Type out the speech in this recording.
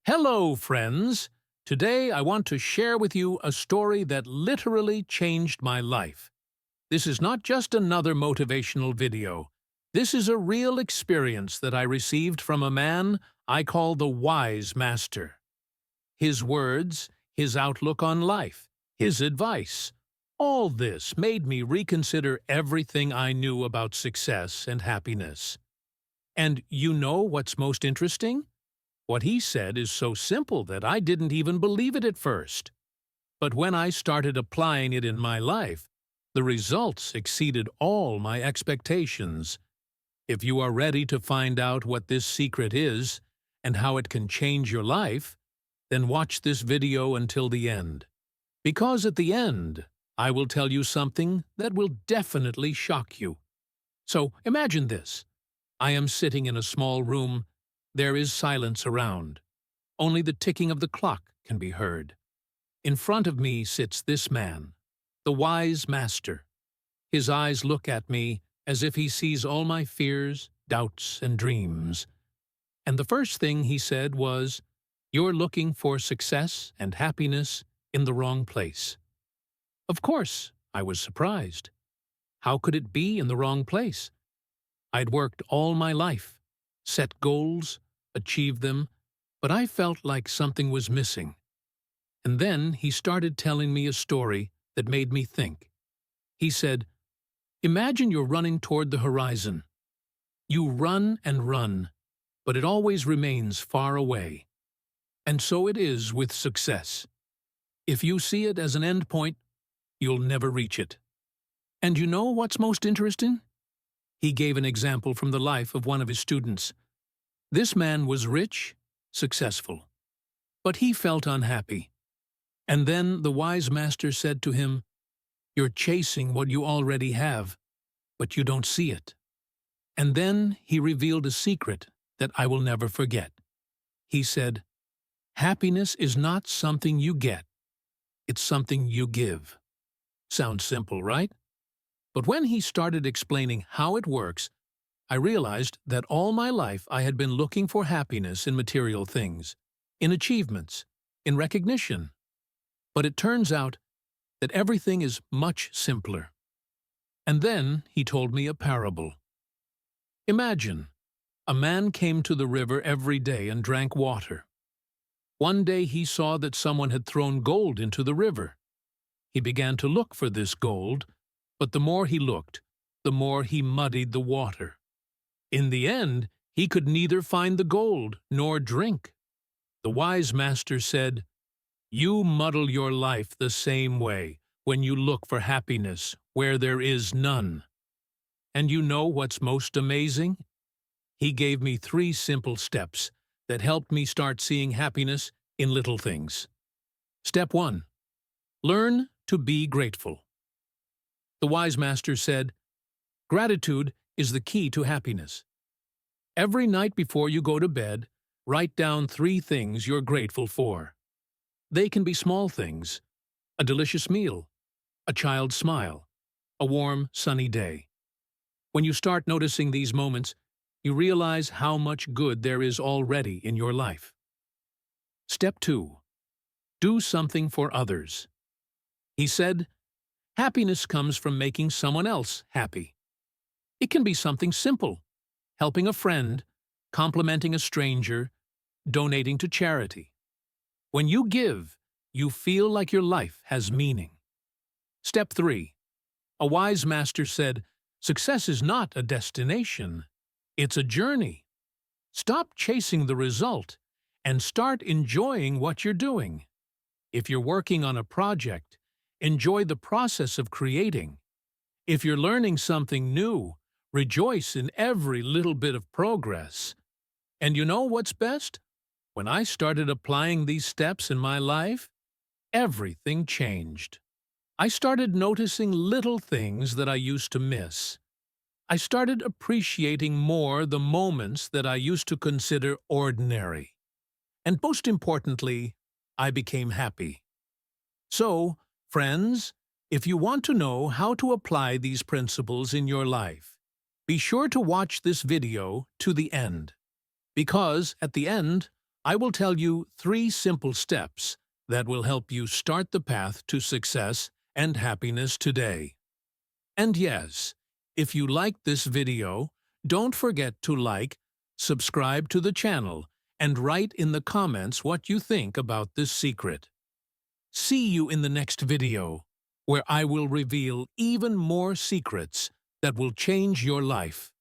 Hello, friends! Today I want to share with you a story that literally changed my life. This is not just another motivational video. This is a real experience that I received from a man I call the wisemaster. His words, his outlook on life, his advice, all this made me reconsider everything I knew about success and happiness. And you know what's most interesting? What he said is so simple that I didn't even believe it at first. But when I started applying it in my life, the results exceeded all my expectations. If you are ready to find out what this secret is and how it can change your life, then watch this video until the end. Because at the end, I will tell you something that will definitely shock you. So imagine this. I am sitting in a small room. There is silence around. Only the ticking of the clock can be heard. In front of me sits this man, the wise master. His eyes look at me as if he sees all my fears, doubts, and dreams. And the first thing he said was, "You're looking for success and happiness in the wrong place." Of course, I was surprised. How could it be in the wrong place? I'd worked all my life, set goals, achieved them, but I felt like something was missing. And then he started telling me a story that made me think. He said, "Imagine you're running toward the horizon. You run and run, but it always remains far away. And so it is with success. If you see it as an end point, you'll never reach it." And you know what's most interesting? He gave an example from the life of one of his students. This man was rich, successful, but he felt unhappy. And then the wise master said to him, "You're chasing what you already have, but you don't see it." And then he revealed a secret that I will never forget. He said, "Happiness is not something you get, it's something you give." Sounds simple, right? But when he started explaining how it works, I realized that all my life I had been looking for happiness in material things, in achievements, in recognition. But it turns out that everything is much simpler. And then he told me a parable. Imagine, a man came to the river every day and drank water. One day he saw that someone had thrown gold into the river. He began to look for this gold, but the more he looked, the more he muddied the water. In the end, he could neither find the gold nor drink. The wise master said, "You muddle your life the same way when you look for happiness where there is none." And you know what's most amazing? He gave me 3 simple steps that helped me start seeing happiness in little things. Step 1. Learn to be grateful. The wise master said, "Gratitude is the key to happiness. Every night before you go to bed, write down 3 things you're grateful for. They can be small things: a delicious meal, a child's smile, a warm, sunny day. When you start noticing these moments, you realize how much good there is already in your life. Step 2. Do something for others. He said, happiness comes from making someone else happy. It can be something simple: helping a friend, complimenting a stranger, donating to charity. When you give, you feel like your life has meaning. Step 3. A wise master said, success is not a destination, it's a journey. Stop chasing the result and start enjoying what you're doing. If you're working on a project, enjoy the process of creating. If you're learning something new, rejoice in every little bit of progress. And you know what's best? When I started applying these steps in my life, everything changed. I started noticing little things that I used to miss. I started appreciating more the moments that I used to consider ordinary. And most importantly, I became happy. So, friends, if you want to know how to apply these principles in your life, be sure to watch this video to the end, because at the end, I will tell you 3 simple steps that will help you start the path to success and happiness today. And yes, if you liked this video, don't forget to like, subscribe to the channel, and write in the comments what you think about this secret. See you in the next video, where I will reveal even more secrets that will change your life.